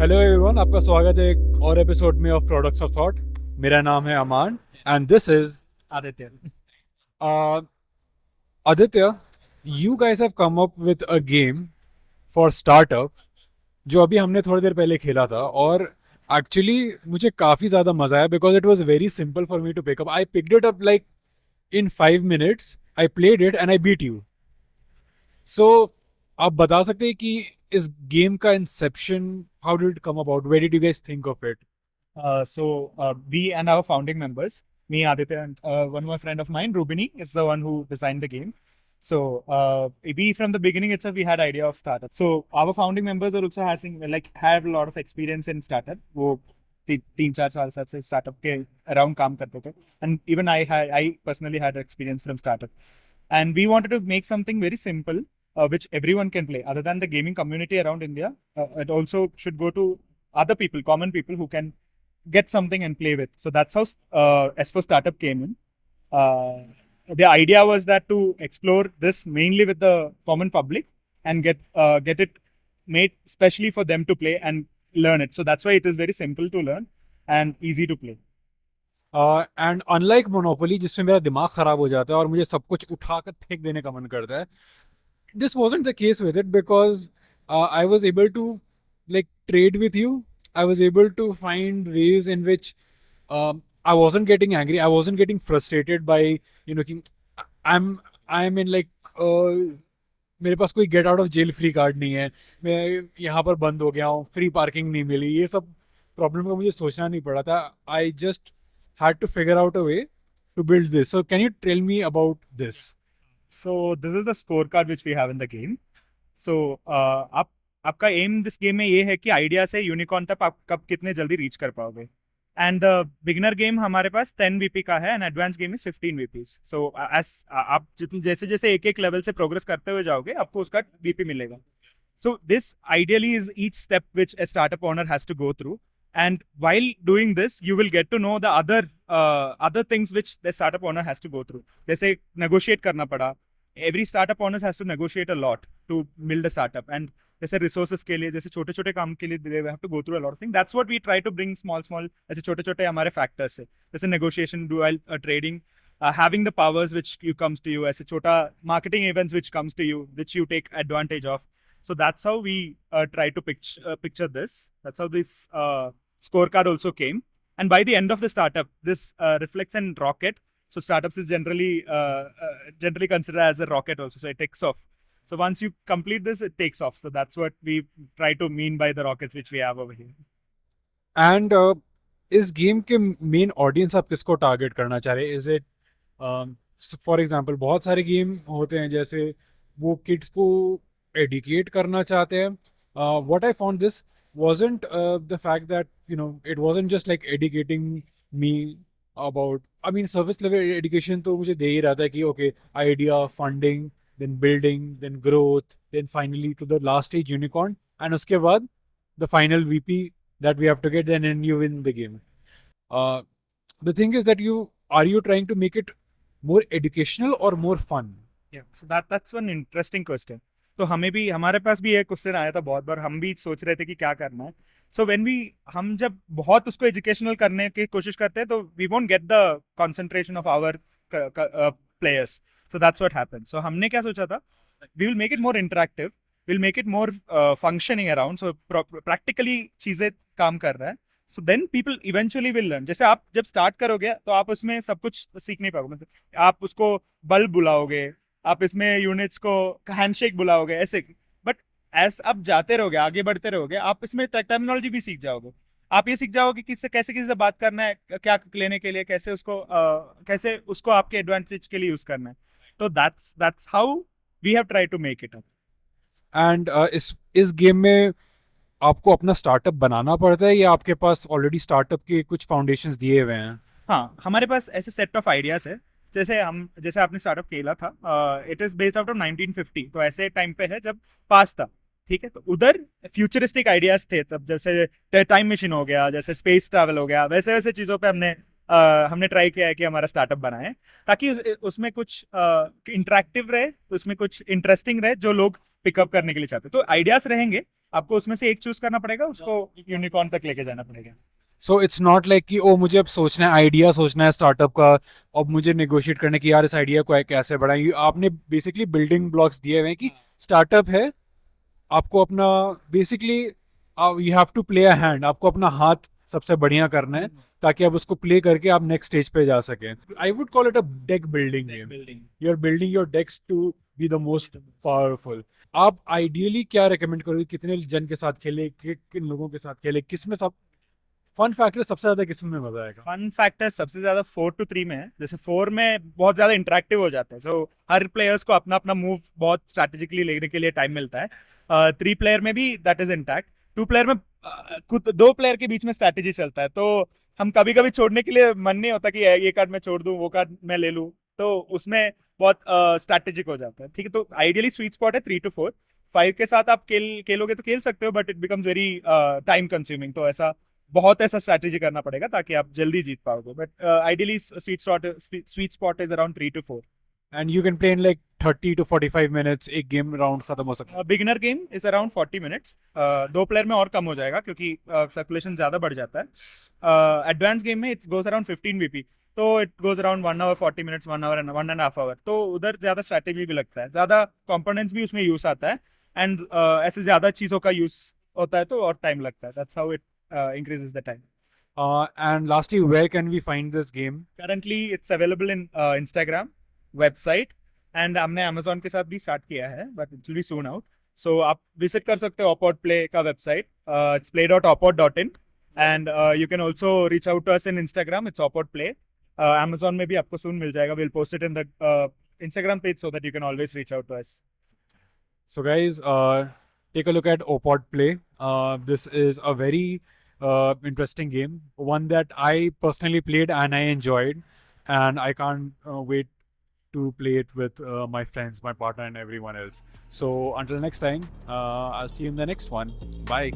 Hello everyone, आपका स्वागत है एक और एपिसोड में ऑफ प्रोडक्ट्स ऑफ थॉट। मेरा नाम है Aman and this is Aditya. Aditya. You guys have come up with a game for startup जो अभी हमने थोड़ी देर पहले खेला था, और एक्चुअली मुझे काफ़ी ज़्यादा मज़ा आया because it was very simple for me to pick up. I picked it up like in 5 minutes, I played it and I beat you. So आप बता सकते हैं कि इस गेम का inception, how did it come about, where did you guys think of it? We and our founding members, me, Aditya, and one more friend of mine, Rubini, is the one who designed the game. We from the beginning itself we had idea of startup. So our founding members are also having have a lot of experience in startup. वो 3-4 साल से startup के around काम करते थे. And even I personally had experience from startup. And we wanted to make something very simple, which everyone can play. Other than the gaming community around India, it also should go to other people, common people who can get something and play with. So that's how S4 Startup came in. The idea was that to explore this mainly with the common public and get it made specially for them to play and learn it. So that's why it is very simple to learn and easy to play. And unlike monopoly जिसमें मेरा दिमाग खराब हो जाता है और मुझे सब कुछ उठाकर फेंक देने का मन करता है, this wasn't the case with it because I was able to like trade with you. I was able to find ways in which I wasn't getting angry. I wasn't getting frustrated by कि I'm I'm in like मेरे पास कोई get out of jail free card नहीं है, मैं यहाँ पर बंद हो गया हूँ, फ्री पार्किंग नहीं मिली, ये सब प्रॉब्लम का मुझे सोचना नहीं पड़ा था। I just had to figure out a way to build this. So can you tell me about this? So this is the scorecard which we have in the game. So आप आपका M this game में ये है कि idea से unicorn तक आप कब कितने जल्दी रीच कर पाओगे। एंड द बिगिनर गेम हमारे पास 10 वीपी का है and advance game is 15 VPs. So as आप जैसे जैसे एक एक लेवल से प्रोग्रेस करते हुए जाओगे आपको उसका वीपी मिलेगा। So this ideally is each step which a startup owner has to go through. And while doing this, you will get to know the other things which the startup owner has to go through. जैसे negotiate करना पड़ा. Every startup owner has to negotiate a lot to build a startup. And जैसे resources के लिए, जैसे छोटे छोटे काम के लिए they have to go through a lot of things. That's what we try to bring small ऐसे छोटे छोटे हमारे factors से. जैसे negotiation, dual trading, having the powers which you comes to you, ऐसे छोटा marketing events which comes to you, which you take advantage of. So that's how we try to picture this. That's how this scorecard also came. And by the end of the startup, this reflects in rocket. So startups is generally considered as a rocket also. So it takes off. So once you complete this, it takes off. So that's what we try to mean by the rockets which we have over here. And इस game के main audience आप किसको target करना चाह रहे हैं? Is it for example बहुत सारे गेम होते हैं जैसे वो किड्स को एडुकेट करना चाहते हैं। What I found this wasn't the fact that it wasn't just like educating me about, I mean surface level education तो मुझे दे ही रहा था कि okay, idea, funding, then building, then growth, then finally to the last stage unicorn, and उसके बाद the final VP that we have to get, then you win the game. Uh, the thing is that you trying to make it more educational or more fun? Yeah, so that's one interesting question. तो हमें भी हमारे पास भी एक question आया था बहुत बार, हम भी सोच रहे थे कि क्या करना है। सो व्हेन वी हम जब बहुत उसको एजुकेशनल करने की कोशिश करते हैं तो we won't get the concentration of our players. So that's what happened. So हमने क्या सोचा था, we will make it more interactive, will make it more functioning around, so practically चीजें काम कर रहा है। So then people eventually will learn. जैसे आप जब स्टार्ट करोगे तो आप उसमें सब कुछ सीख नहीं पाओगे, मतलब आप उसको बल्ब बुलाओगे, आप इसमें यूनिट्स को हैंडशेक बुलाओगे ऐसे। बट एज आप जाते रहोगे, आगे बढ़ते रहोगे, आप इसमें टर्मिनोलॉजी भी सीख जाओगे। आप ये सीख जाओगे कि किससे कैसे किसी से बात करना है, क्या लेने के लिए, कैसे उसको आपके एडवांटेज के लिए यूज करना है। तो that's how we have try to make it up. And इस गेम में आपको अपना स्टार्टअप बनाना पड़ता है या आपके पास ऑलरेडी स्टार्टअप के कुछ फाउंडेशंस दिए हुए हैं? हाँ, हमारे पास ऐसे सेट ऑफ आइडियाज है। जैसे आपने स्टार्टअप खेला था, it is based out of 1950। तो ऐसे टाइम पे है जब पास था, ठीक है। तो उधर फ्यूचरिस्टिक आइडियाज थे तब, जैसे टाइम मशीन हो गया, जैसे स्पेस ट्रैवल हो गया, वैसे वैसे चीजों पे हमने ट्राई किया है कि हमारा स्टार्टअप बनाए, ताकि उसमें कुछ इंटरेक्टिव रहे, उसमें कुछ इंटरेस्टिंग रहे जो लोग पिकअप करने के लिए चाहते हैं। तो आइडियाज रहेंगे, आपको उसमें से एक चूज करना पड़ेगा, उसको यूनिकॉर्न तक लेके जाना पड़ेगा। सो इट्स नॉट लाइक कि ओ मुझे अब सोचना है, आइडिया सोचना है स्टार्टअप का, अब मुझे नेगोशिएट करने की यार इस आइडिया को कैसे बढ़ाएं। आपने बेसिकली बिल्डिंग ब्लॉक्स दिए हुए हैं कि स्टार्टअप है, आपको अपना basically you have to play a hand, आपको अपना हाथ सबसे बढ़िया करना है ताकि आप उसको प्ले करके आप नेक्स्ट स्टेज पे जा सकें। I would call it a deck building game. You are building your decks to be the most powerful. आप आइडियली क्या रेकमेंड करोगे, कितने जन के साथ खेले, किन लोगों के साथ खेले, किसमें सब फन फैक्टर सबसे ज्यादा किसमें मजा आएगा? फन फैक्टर सबसे ज्यादा 4 to 3 में है। जैसे 4 में बहुत ज्यादा इंटरेक्टिव हो जाता है, सो हर प्लेयर्स को अपना अपना मूव बहुत स्ट्रैटेजिकली लेने के लिए टाइम मिलता है। 3 प्लेयर में भी दैट इज इंटैक्ट। 2 प्लेयर में खुद 2 प्लेयर के बीच में स्ट्रैटेजी चलता है, तो हम कभी कभी छोड़ने के लिए मन नहीं होता कि ये कार्ड मैं छोड़ दूं, वो कार्ड मैं ले लूं, तो उसमें बहुत स्ट्रैटेजिक हो जाता है। ठीक है, तो आइडियली स्वीट स्पॉट है 3 to 4। 5 के साथ आप खेलोगे तो खेल सकते हो, but it becomes very time consuming, तो बहुत ऐसा स्ट्रैटेजी करना पड़ेगा ताकि आप जल्दी जीत पाओगे। But ideally sweet spot is around 3 to 4। And you can play in like 30 to 45 minutes, एक गेम राउंड खत्म हो सकता है। Beginner game is around 40 minutes. 2 player में और कम हो जाएगा क्योंकि सर्कुलेशन ज्यादा बढ़ जाता है। एडवांस गेम में इट गोज अराउंड 15 VP, तो it goes around 1 hour 40 minutes, 1 hour and 1.5 hour। तो उधर ज्यादा स्ट्रैटेजी भी लगता है, ज्यादा कंपोनेंट्स भी उसमें यूज आता है, एंड ऐसे ज्यादा चीजों का यूज होता है तो और टाइम लगता है। That's how it increases the time। And lastly, where can we find this game? Currently it's available in Instagram, website, and हमने Amazon के साथ भी स्टार्ट किया है, but it will be soon out। So आप visit कर सकते हो Opod Play का website, it's play.opod.in, and you can also reach out to us in Instagram, it's Opod Play। Amazon में भी आपको soon मिल जाएगा, we'll post it in the Instagram page so that you can always reach out to us। So guys, take a look at Opod Play. This is a very interesting game, one that I personally played and I enjoyed, and I can't wait to play it with my friends, my partner, and everyone else. So until next time, I'll see you in the next one. Bye.